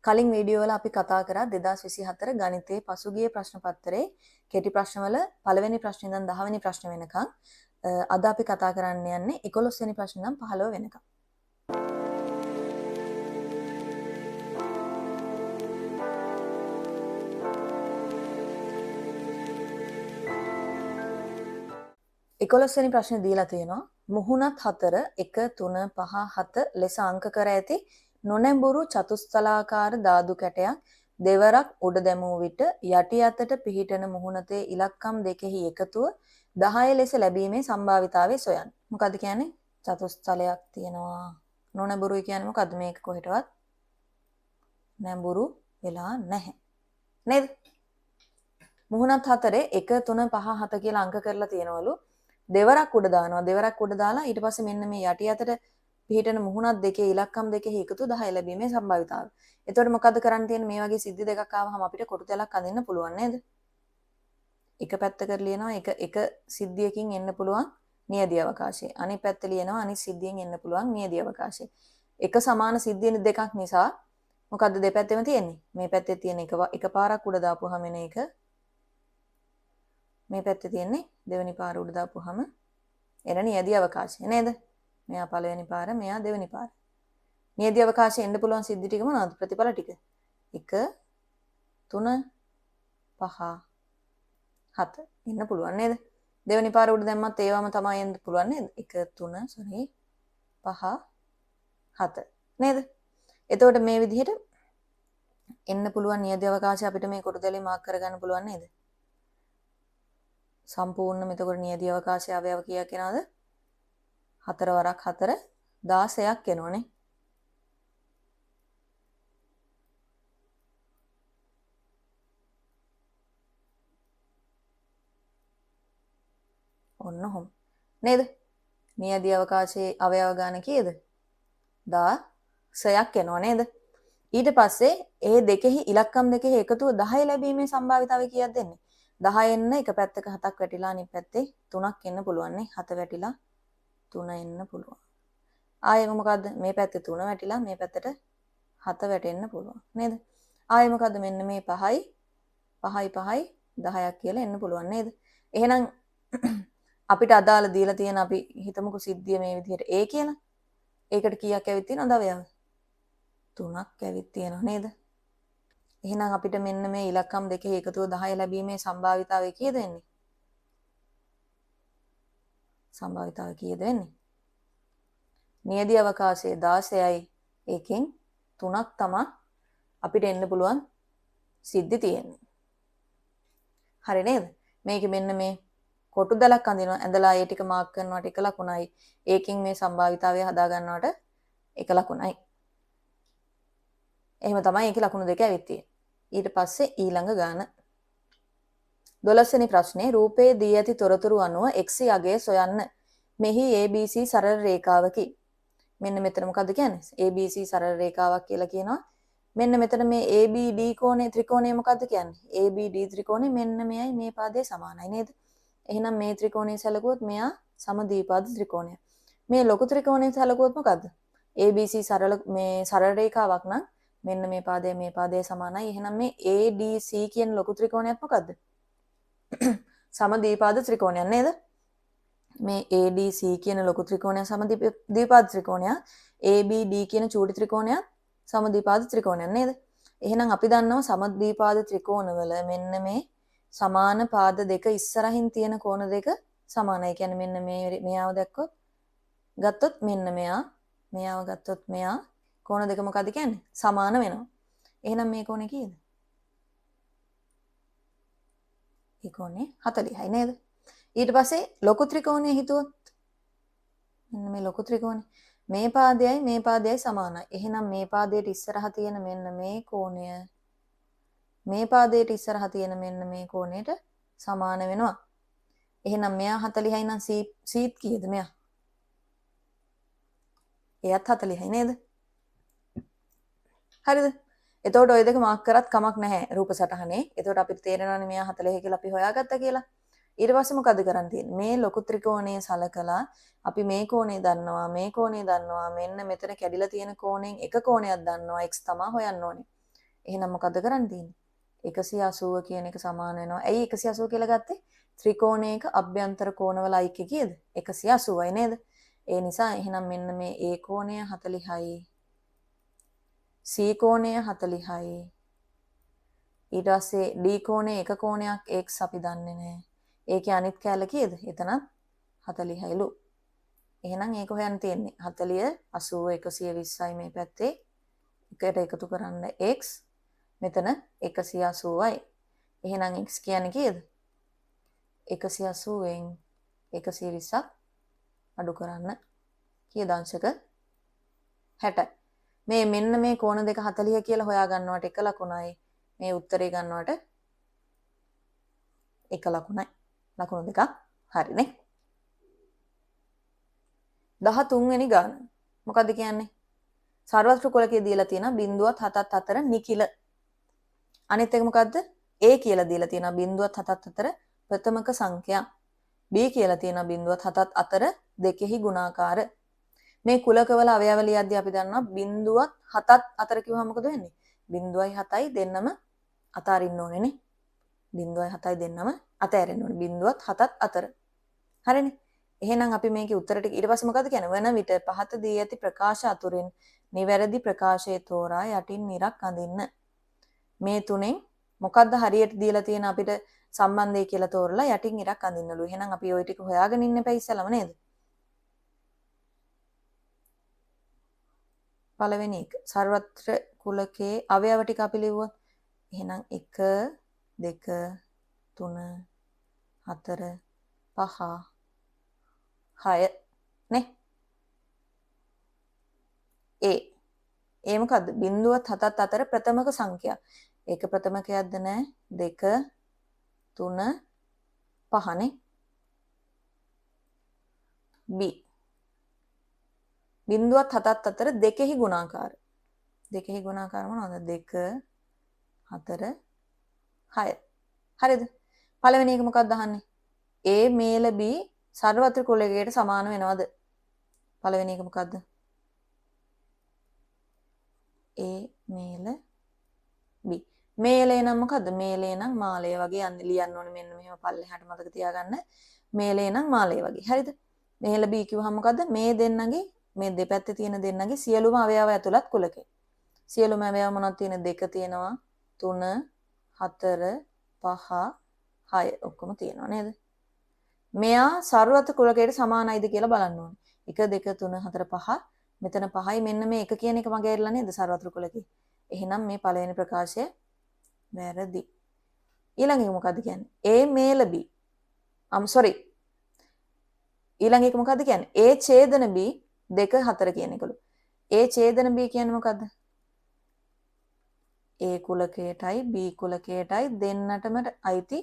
කලින් වීඩියෝ වල අපි කතා කරා 2024 ගණිතයේ පසුගිය ප්‍රශ්න පත්‍රයේ කෙටි ප්‍රශ්නවල පළවෙනි ප්‍රශ්නේ ඉඳන් 10 වෙනි ප්‍රශ්න වෙනකන් අද අපි කතා කරන්න යන්නේ 11 වෙනි ප්‍රශ්න ඉඳන් 15 වෙනකන්. එකොළොස්වෙනි ප්‍රශ්නේ දීලා තියෙනවා මුහුණත් 4 1 3 5 7 ලෙස අංක කර ඇති නොනැඹුරු චතුස්තලාකාර ධාතු කැටයක් දෙවරක් උඩ දැමූ විට යටි අතට පිහිටන මුහුණතේ ඉලක්කම් දෙකෙහි එකතුව 10 ලෙස ලැබීමේ සම්භාවිතාවය සොයන්න. මොකද්ද කියන්නේ? චතුස්තලයක් තියෙනවා. නොනැඹුරුයි කියන්නේ මොකද්ද? මේක කොහෙටවත් නැඹුරු වෙලා නැහැ. නේද? මුහුණත් 4 1 3 5 7 කියලා අංක කරලා තියෙනවලු. දෙවරක් උඩ දානවා. දෙවරක් උඩ දාලා ඊට පස්සේ මෙන්න මේ යටි අතට පිහිටන මුහුණත් දෙකේ ඉලක්කම් දෙකේ එකතු 10 ලැබීමේ සම්භාවිතාවය. එතකොට මොකද්ද කරන්න තියෙන්නේ? මේ වගේ සිද්ධි දෙකක් ආවහම අපිට කොටු තැලක් අඳින්න පුළුවන් නේද? එක පැත්තකට ලියනවා එක සිද්ධියකින් එන්න පුළුවන් නියදී අවකාශය. අනිත් පැත්ත ලියනවා අනිත් සිද්ධියෙන් එන්න පුළුවන් නියදී අවකාශය. එක සමාන සිද්ධියන දෙකක් නිසා මොකද්ද දෙපැත්තෙම තියෙන්නේ? මේ පැත්තේ තියෙන එක පාරක් උඩ දාපුවාම එන එක මේ පැත්තේ තියෙන්නේ දෙවෙනි පාර උඩ දාපුවාම එන නියදී අවකාශය නේද? මෙයා පළවෙනි පාර, මෙයා දෙවෙනි පාර. නියදී අවකාශයේ එන්න පුළුවන් සිද්ධි ටික මොනවද? ප්‍රතිඵල ටික. 1 3 5 7 එන්න පුළුවන් නේද? දෙවෙනි පාර උඩ දැම්මත් ඒවම තමයි එන්න පුළුවන් නේද? 1 3 5 7 නේද? එතකොට මේ විදිහට එන්න පුළුවන් නියදී අවකාශය අපිට මේ කොටු දෙලේ මාක් කරගන්න පුළුවන් නේද? සම්පූර්ණම එතකොට නියදී අවකාශය අවයව කීයක් එනවද? 4 වරක් 4 16ක් එනෝනේ. ඔන්න ඔහොම. නේද? නියදී අවකාශයේ අවයව ගාන කීයද? 16ක් එනවා නේද? ඊට පස්සේ ඒ දෙකෙහි ඉලක්කම් දෙකෙහි එකතුව 10 ලැබීමේ සම්භාවිතාවය කීයක්ද දෙන්නේ? 10 එන්න එක පැත්තක 7ක් වැටිලා අනිත් පැත්තේ 3ක් එන්න පුළුවන් නේ. 7 වැටිලා 3 එන්න පුළුවන්. ආයෙ මොකද්ද? මේ පැත්තේ 3 වැටිලා මේ පැත්තට 7 වැටෙන්න පුළුවන් නේද? ආයෙ මොකද්ද? මෙන්න මේ 5යි 10ක් කියලා එන්න පුළුවන් නේද? එහෙනම් අපිට අදාළ දීලා තියෙන අපි හිතමුකෝ සිද්ධිය මේ විදිහට A කියලා. ඒකට කීයක් ඇවිත් තියෙනවද අවයව? 3ක් ඇවිත් තියෙනවා නේද? එහෙනම් අපිට මෙන්න මේ ඉලක්කම් දෙකේ එකතුව 10 ලැබීමේ සම්භාවිතාවය කීයද වෙන්නේ? සම්භාවිතාවය කීයද වෙන්නේ? නියදී අවකාශයේ 16යි ඒකෙන් 3ක් තමයි අපිට එන්න පුළුවන් සිද්ධි තියෙන්නේ. හරි නේද? මේකේ මෙන්න මේ කොටු දලක් අඳිනවා ඇඳලා ඒ ටික මාක් කරනවට එක ලකුණයි. ඒකෙන් මේ සම්භාවිතාවය හදා ගන්නවට එක ලකුණයි. එහෙම තමයි ඒකේ ලකුණු දෙක ඇවිත් තියෙන්නේ. ඊට පස්සේ ඊළඟ ගාන 12 වෙනි ප්‍රශ්නේ රූපයේ දී ඇති තොරතුරු අනුව x යගය සොයන්න. මෙහි ABC සරල රේඛාවකි. මෙන්න මෙතන මොකද්ද කියන්නේ? ABC සරල රේඛාවක් කියලා කියනවා. මෙන්න මෙතන මේ ABD කෝණය ත්‍රිකෝණය මොකද්ද කියන්නේ? ABD ත්‍රිකෝණය මෙන්න මෙයයි මේ පාදයේ සමානයි නේද? එහෙනම් මේ ත්‍රිකෝණය සැලකුවොත් මෙයා සමද්විපාද ත්‍රිකෝණය. මේ ලොකු ත්‍රිකෝණය සැලකුවොත් මොකද්ද? ABC සරල රේඛාවක් නම් මෙන්න මේ පාදයේ සමානයි. එහෙනම් මේ ADC කියන ලොකු ත්‍රිකෝණයත් මොකද්ද? සමද්විපාද ත්‍රිකෝණයක් නේද? මේ ADC කියන ලොකු ත්‍රිකෝණය සමද්විපාද ත්‍රිකෝණයක්. ABD කියන චූටි ත්‍රිකෝණයක් සමද්විපාද ත්‍රිකෝණයක් නේද? එහෙනම් අපි දන්නවා සමද්විපාද ත්‍රිකෝණවල මෙන්න මේ සමාන පාද දෙක ඉස්සරහින් තියෙන කෝණ දෙක සමානයි. කියන්නේ මෙන්න මෙයාව දැක්කොත් ගත්තොත් මෙන්න මෙයාව ගත්තොත් මෙයා කෝණ දෙක මොකද්ද කියන්නේ? සමාන වෙනවා. එහෙනම් මේ කෝණේ කීයද? මේ කෝණේ 40යි නේද? ඊට පස්සේ ලොකු ත්‍රිකෝණය හිතුවොත් මෙන්න මේ ලොකු ත්‍රිකෝණය මේ පාදයයි සමානයි. එහෙනම් මේ පාදයට ඉස්සරහා තියෙන මෙන්න මේ කෝණය මේ පාදයට ඉස්සරහා තියෙන මෙන්න මේ කෝණයට සමාන වෙනවා. එහෙනම් මෙයා 40යි නම් C කීයද මෙයා? එයත් 40යි නේද? හරිද? එතකොට ওই දෙක මාක් කරත් කමක් නැහැ රූප සටහනේ. එතකොට අපිට තේරෙනවානේ මෙයා 40 කියලා අපි හොයාගත්තා කියලා. ඊට පස්සේ මොකද කරන්න තියෙන්නේ? මේ ලොකු ත්‍රිකෝණය සලකලා අපි මේ කෝණය දන්නවා මෙන්න මෙතන කැඩිලා තියෙන කෝණයෙන් එක කෝණයක් දන්නවා x තමයි හොයන්න ඕනේ. එහෙනම් මොකද කරන්න තියෙන්නේ? 180 කියන එක සමාන වෙනවා. ඇයි 180 කියලා ගත්තේ? ත්‍රිකෝණයක අභ්‍යන්තර කෝණවල අයික්‍ය කීයද? 180යි නේද? ඒ නිසා එහෙනම් මෙන්න මේ A කෝණය 40යි. C කෝණය 40යි. ඊට පස්සේ D කෝණය එක කෝණයක් x අපි දන්නේ නැහැ. ඒකේ අනිත් කෑල්ල කීයද? එතනත් 40යිලු. එහෙනම් ඒක හොයන්න තියෙන්නේ 40 80 120යි මේ පැත්තේ එකට එකතු කරන්න x මෙතන 180යි. එහෙනම් x කියන්නේ කීයද? 180න් 120ක් අඩු කරන්න කීයද අංශක 60යි. මෙන්න මේ කෝණ දෙක 40 කියලා හොයා ගන්නවට එක ලකුණයි. මේ උත්තරේ ගන්නවට එක ලකුණයි. ලකුණු දෙකක් හරිනේ. 13 වෙනි ගාන. මොකද්ද කියන්නේ? සර්වත්‍ර කුලකයේ දීලා තියෙනවා 0.74 නිකිල. අනිත් එක මොකද්ද? A කියලා දීලා තියෙනවා 0.74 ප්‍රථමක සංඛ්‍යා. B කියලා තියෙනවා 0.74 දෙකෙහි ගුණාකාර. මේ කුලකවල අවයව ලියද්දී අපි දන්නවා 0.74 කිව්වම මොකද වෙන්නේ? 0.7යි දෙන්නම අතාරින්න ඕනේ නේ. 0.7යි දෙන්නම අතෑරෙන්න ඕනේ. 0.74. හරිනේ. එහෙනම් අපි මේකේ උත්තර ටික ඊට පස්සේ මොකද කියන්නේ? වන විට පහත දී ඇති ප්‍රකාශ අතුරින් නිවැරදි ප්‍රකාශය තෝරා යටින් නිරක් අඳින්න. මේ තුනෙන් මොකද්ද හරියට දීලා තියෙන අපිට සම්බන්ධය කියලා තෝරලා යටින් ඉරක් අඳින්නලු. එහෙනම් අපි ওই ටික හොයාගෙන ඉන්න එපා ඉස්සලම නේද? පළවෙනි එක සර්වත්‍ර කුලකයේ අවයව ටික අපි ලිව්වොත් එහෙනම් 1 2 3 4 5 6 නේ. ඒ මොකද්ද? 0.74 ප්‍රථමක සංඛ්‍යා. ඒක ප්‍රථමකයක්ද නැහැ. 2 3 5 නේ. B 0.74 දෙකෙහි ගුණාකාර. දෙකෙහි ගුණාකාර මොනවද? 2 4 6. හරිද? පළවෙනි එක මොකක්ද අහන්නේ? A මේල B සර්වත්‍ර කුලකයට සමාන වෙනවද? පළවෙනි එක මොකද්ද? A මේල B. මේලේ නම් මොකද්ද? මේලේ නම් මාලය වගේ ලියන්න ඕනේ මෙන්න මෙහෙම පල්ලෙහාට මතක තියාගන්න. මේලේ නම් මාලය වගේ. හරිද? මේල B කිව්වහම මොකද්ද? මේ දෙන්නගේ මේ දෙපැත්තේ තියෙන දෙන්නගේ සියලුම අවයව ඇතුළත් කුලකේ. සියලුම අවයව මොනවද තියෙන? 2 තියෙනවා, 3, 4, 5, 6 ඔක්කොම තියෙනවා නේද? මෙයා සර්වත්‍ර කුලකයට සමානයිද කියලා බලන්න ඕනේ. 1 2 3 4 5 මෙතන 5යි මෙන්න මේ 1 කියන එක මගේ ඇරලා නේද සර්වත්‍ර කුලකේ. එහෙනම් මේ පළවෙනි ප්‍රකාශය වැරදි. ඊළඟ එක මොකද්ද කියන්නේ? A මේල B. ඊළඟ එක මොකද්ද කියන්නේ? A ඡේදන B 2 4 කියන එකලු. A ඡේදන B කියන්නේ මොකද්ද? A කුලකයටයි B කුලකයටයි දෙන්නටම අයිති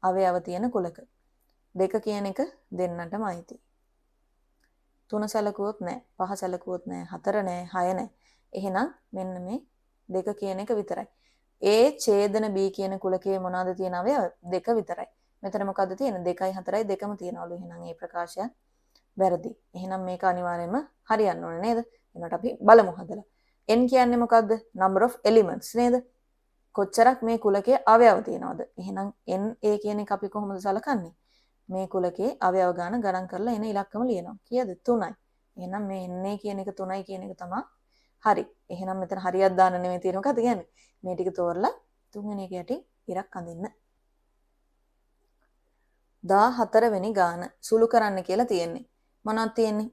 අවයව තියෙන කුලක. 2 කියන එක දෙන්නටම අයිති. 3 සැලකුවොත් නැහැ, 5 සැලකුවොත් නැහැ, 4 නැහැ, 6 නැහැ. එහෙනම් මෙන්න මේ 2 කියන එක විතරයි. A ඡේදන B කියන කුලකයේ මොනවාද තියෙන අවයව? 2 විතරයි. මෙතන මොකද්ද තියෙන්නේ? 2යි 4යි දෙකම තියනවලු. එහෙනම් මේ ප්‍රකාශය වැරදි. එහෙනම් මේක අනිවාර්යයෙන්ම හරියන්න ඕනේ නේද? එනකොට අපි බලමු හදලා. n කියන්නේ මොකද්ද? number of elements නේද? කොච්චරක් මේ කුලකයේ අවයව තියෙනවද? එහෙනම් n a කියන එක අපි කොහොමද සලකන්නේ? මේ කුලකයේ අවයව ගාන ගණන් කරලා එන ඉලක්කම ලියනවා. කීයද? 3යි. එහෙනම් මේ n a කියන එක 3යි කියන එක තමයි හරි. එහෙනම් මෙතන හරියක් දාන්න නෙමෙයි තියෙන්නේ. මොකද්ද කියන්නේ? මේ ටික තෝරලා තුන්වෙනි එක යටින් ඉරක් අඳින්න. 14 වෙනි ගාන සුළු කරන්න කියලා තියෙන්නේ. මොනවද තියෙන්නේ?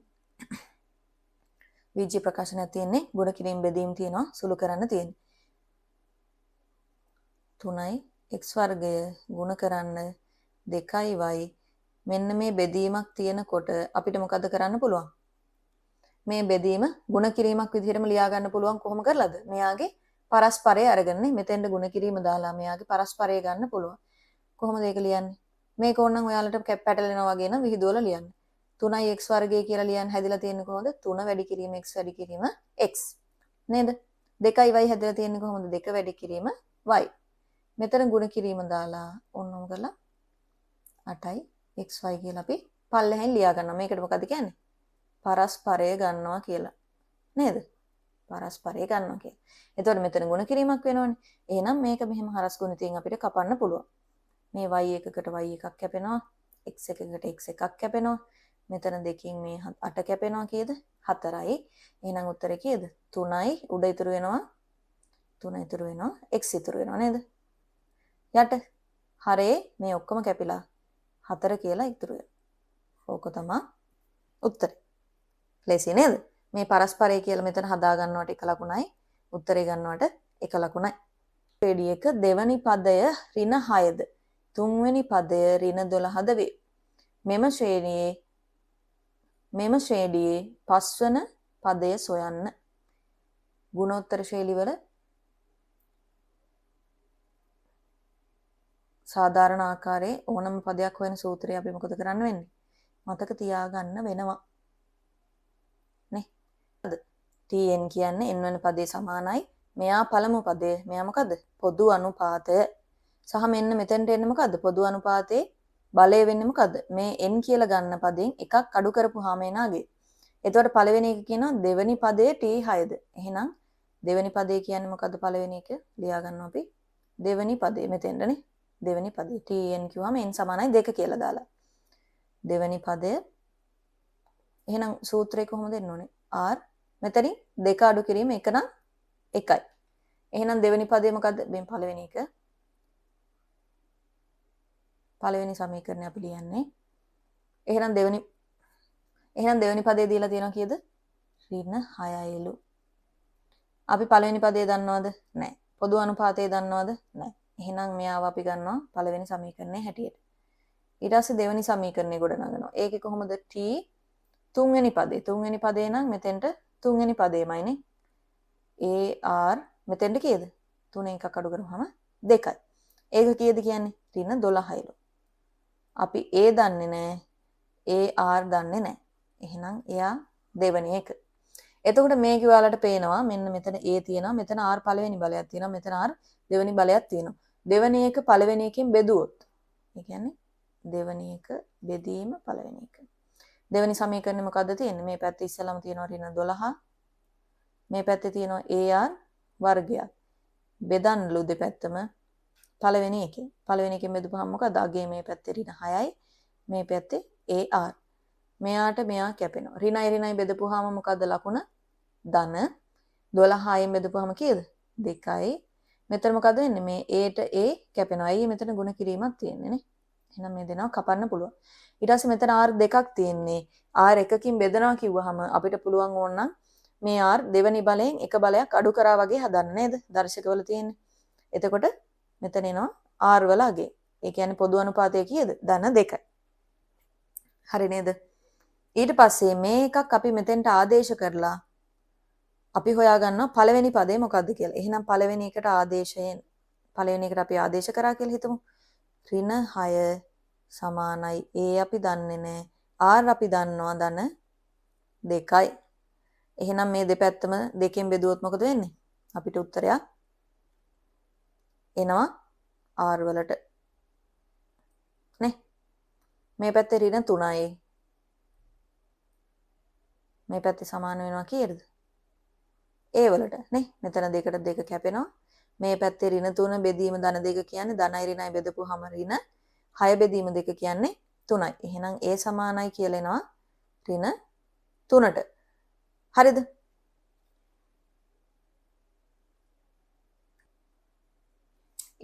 විජ්ජ ප්‍රකාශනයක් තියෙන්නේ. ගුණ කිරීම බෙදීම් තියෙනවා. සුළු කරන්න තියෙන්නේ. 3යි x වර්ගය ගුණ කරන්න 2y මෙන්න මේ බෙදීමක් තියෙනකොට අපිට මොකද කරන්න පුළුවන්? මේ බෙදීම ගුණ කිරීමක් විදිහටම ලියා ගන්න පුළුවන් කොහොම කරලාද? මෙයාගේ පරස්පරය අරගෙනනේ මෙතෙන්ට ගුණ කිරීම දාලා මෙයාගේ පරස්පරය ගන්න පුළුවන්. කොහොමද ඒක ලියන්නේ? මේක ඕනනම් ඔයාලට පැටලෙනවා වගේ නම් විහිදුවලා ලියන්න. 3යි x වර්ගය කියලා ලියන්න හැදිලා තියෙන්නේ කොහොමද? 3 වැඩි කිරීම x වැඩි කිරීම x නේද? 2යි y හැදිලා තියෙන්නේ කොහොමද? 2 වැඩි කිරීම y. මෙතන ගුණ කිරීම දාලා ඕනම කරලා 8යි xy කියලා අපි පල්ලෙහෙන් ලියා ගන්නවා. මේකට මොකද කියන්නේ? පරස්පරය ගන්නවා කියලා. නේද? පරස්පරය ගන්නවා කියලා. එතකොට මෙතන ගුණ කිරීමක් වෙනවනේ. එහෙනම් මේක මෙහෙම හරස් ගුණිතයෙන් අපිට කපන්න පුළුවන්. මේ y එකකට y එකක් කැපෙනවා. x එකකට x එකක් කැපෙනවා. මෙතන දෙකින් මේ 8 කැපෙනවා කීයද? 4යි. එහෙනම් උත්තරේ කීයද? 3යි. උඩ ඉතුරු වෙනවා 3 ඉතුරු වෙනවා. x ඉතුරු වෙනවා නේද? යට හරේ මේ ඔක්කොම කැපිලා 4 කියලා ඉතුරු වෙනවා. ඕක තමයි උත්තරේ. ලේසි නේද? මේ පරස්පරය කියලා මෙතන හදා ගන්නවට එක ලකුණයි. උත්තරේ ගන්නවට එක ලකුණයි. ශ්‍රේණි 1 දෙවනි පදය ඍණ 6ද තුන්වෙනි පදය ඍණ 12ද වේ. මෙම ශ්‍රේණියේ පස්වන පදය සොයන්න. ගුණෝත්තර ශෛලිවල සාධාරණ ආකාරයේ ඕනම පදයක් හොයන සූත්‍රය අපි මොකද කරන්න වෙන්නේ? මතක තියාගන්න වෙනවා. නේ? tn කියන්නේ n වෙනි පදේ සමානයි. මෙයා පළමු පදේ. මෙයා මොකද්ද? පොදු අනුපාතය. සහ මෙන්න මෙතෙන්ට එන්නේ මොකද්ද? පොදු අනුපාතයේ බලය වෙන්නේ මොකද්ද? මේ n කියලා ගන්න පදයෙන් එකක් අඩු කරපුවාම එනාගේ. එතකොට පළවෙනි එක කියනවා දෙවෙනි පදයේ t6ද. එහෙනම් දෙවෙනි පදේ කියන්නේ මොකද්ද පළවෙනි එක? ලියා ගන්නවා අපි. දෙවෙනි පදේ මෙතෙන්ටනේ. දෙවෙනි පදේ tn කිව්වම n සමානයි 2 කියලා දාලා. දෙවෙනි පදය එහෙනම් සූත්‍රය කොහොමද එන්න ඕනේ? r මෙතනින් 2 අඩු කිරීම 1 නම් 1යි. එහෙනම් දෙවෙනි පදේ මොකද්ද? මේ පළවෙනි එක. පළවෙනි සමීකරණය අපි ලියන්නේ. එහෙනම් දෙවෙනි පදේ දීලා තියෙනවා කීයද? ඍණ 6යිලු. අපි පළවෙනි පදේ දන්නවද? නැහැ. පොදු අනුපාතය දන්නවද? නැහැ. එහෙනම් මෙයාව අපි ගන්නවා පළවෙනි සමීකරණයේ හැටියට. ඊට පස්සේ දෙවෙනි සමීකරණය ගොඩනගනවා. ඒකේ කොහොමද t තුන්වෙනි පදේ. තුන්වෙනි පදේ නම් මෙතෙන්ට තුන්වෙනි පදේමයිනේ. ar මෙතෙන්ට කීයද? 3 එකක් අඩු කරපුවම 2යි. ඒක කීයද කියන්නේ? ඍණ 12යිලු. අපි a දන්නේ නැහැ. ar දන්නේ නැහැ. එහෙනම් එයා දෙවෙනි එක. එතකොට මේක ඔයාලට පේනවා මෙන්න මෙතන a තියෙනවා. මෙතන r පළවෙනි බලයක් තියෙනවා. මෙතන r දෙවෙනි බලයක් තියෙනවා. දෙවෙනි එක පළවෙනි එකෙන් බෙදුවොත්. ඒ කියන්නේ දෙවෙනි එක බෙදීම පළවෙනි එක. දෙවෙනි සමීකරණය මොකද්ද තියෙන්නේ? මේ පැත්තේ ඉස්සලම තියෙනවා ඍණ 12. මේ පැත්තේ තියෙනවා ar වර්ගයක්. බෙදන්නලු දෙපැත්තම පළවෙනි එකෙන්. පළවෙනි එකෙන් බෙදුවහම මොකද? අගේ මේ පැත්තේ ඍණ 6යි. මේ පැත්තේ ar. මෙයාට මෙයා කැපෙනවා. ඍණයි ඍණයි බෙදපුවාම මොකද්ද ලකුණ? ධන. 12යින් බෙදපුවාම කීයද? 2යි. මෙතන මොකද වෙන්නේ? මේ a ට a කැපෙනවා. අයියේ මෙතන ගුණ කිරීමක් තියෙන්නේ නේ. එහෙනම් මේ දෙනවා කපන්න පුළුවන්. ඊට පස්සේ මෙතන r දෙකක් තියෙන්නේ. r එකකින් බෙදනවා කිව්වහම අපිට පුළුවන් ඕනනම් මේ r දෙවෙනි බලයෙන් එක බලයක් අඩු කරා වගේ හදන්න නේද? දර්ශකවල තියෙන්නේ. එතකොට මෙතන එනවා r වල අගේ. ඒ කියන්නේ පොදු අනුපාතය කීයද? ධන 2යි. හරි නේද? ඊට පස්සේ මේ එකක් අපි මෙතෙන්ට ආදේශ කරලා අපි හොයාගන්නවා පළවෙනි පදේ මොකද්ද කියලා. එහෙනම් පළවෙනි එකට පළවෙනි එකට අපි ආදේශ කරා කියලා හිතමු. ඍණ 6 සමානයි a අපි දන්නේ නැහැ. r අපි දන්නවා ධන 2යි. එහෙනම් මේ දෙපැත්තම දෙකෙන් බෙදුවොත් මොකද වෙන්නේ? අපිට උත්තරයක් එනවා r වලට. නේ? මේ පැත්තේ ඍණ 3යි. මේ පැත්තේ සමාන වෙනවා කීයටද? a වලට නේ. මෙතන දෙකට දෙක කැපෙනවා. මේ පැත්තේ ඍණ 3 බෙදීම ධන 2 කියන්නේ ධනයි ඍණයි බෙදපුවාම ඍණ 6 බෙදීම 2 කියන්නේ 3යි. එහෙනම් a සමානයි කියලා එනවා ඍණ 3ට. හරිද?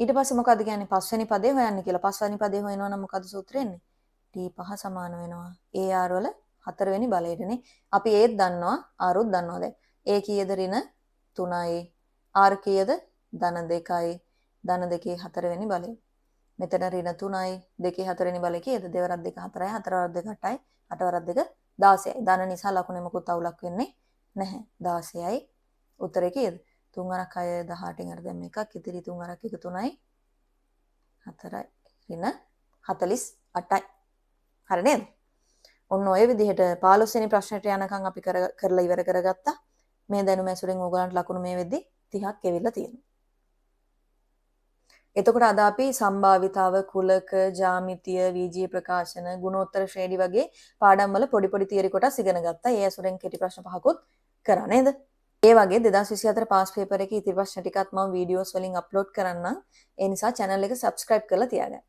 ඊට පස්සේ මොකද්ද කියන්නේ? පස්වෙනි පදේ හොයන්න කියලා. පස්වෙනි පදේ හොයනවා නම් මොකද්ද සූත්‍රය එන්නේ? t5 සමාන වෙනවා ar වල 4 වෙනි බලයටනේ. අපි ඒත් දන්නවා r උත් දන්නවා දැන්. a කීයද? ඍණ 3යි. r කීයද? ධන 2යි. ධන 2 4 වෙනි බලය. මෙතන ඍණ 3යි. 2 4 වෙනි බලය කීයද? 2 වරක් 2 4යි. 4 වරක් 2 8යි. 8 වරක් 2 16යි. ධන නිසා ලකුණේ මොකුත් අවුලක් වෙන්නේ නැහැ. 16යි. උත්තරේ කීයද? 3 වරක් 6 18න් අර දැන් එකක් ඉතිරි 3 වරක් 1 3යි. 4යි. ඍණ 48යි. හරි නේද? ඔන්න ඔය විදිහට 15 වෙනි ප්‍රශ්නෙට යනකම් අපි කරලා ඉවර කරගත්තා. මේ දැනුම ඇසුරෙන් ඕගලන්ට ලකුණු මේ වෙද්දි 30ක් එවිලා තියෙනවා. එතකොට අද අපි සම්භාවිතාව, කුලක, ජ්‍යාමිතිය, වීජීය ප්‍රකාශන, ගුණෝත්තර ශ්‍රේණි වගේ පාඩම් වල පොඩි පොඩි තියරි කොටස් ඉගෙන ගත්තා. ඒ ඇසුරෙන් කෙටි ප්‍රශ්න පහකුත් කරා නේද? ඒ වගේ 2024 පාස් පේපර් එකේ ඉතිරි ප්‍රශ්න ටිකත් මම වීඩියෝස් වලින් අප්ලෝඩ් කරන්නම්. ඒ නිසා channel එක subscribe කරලා තියාගන්න.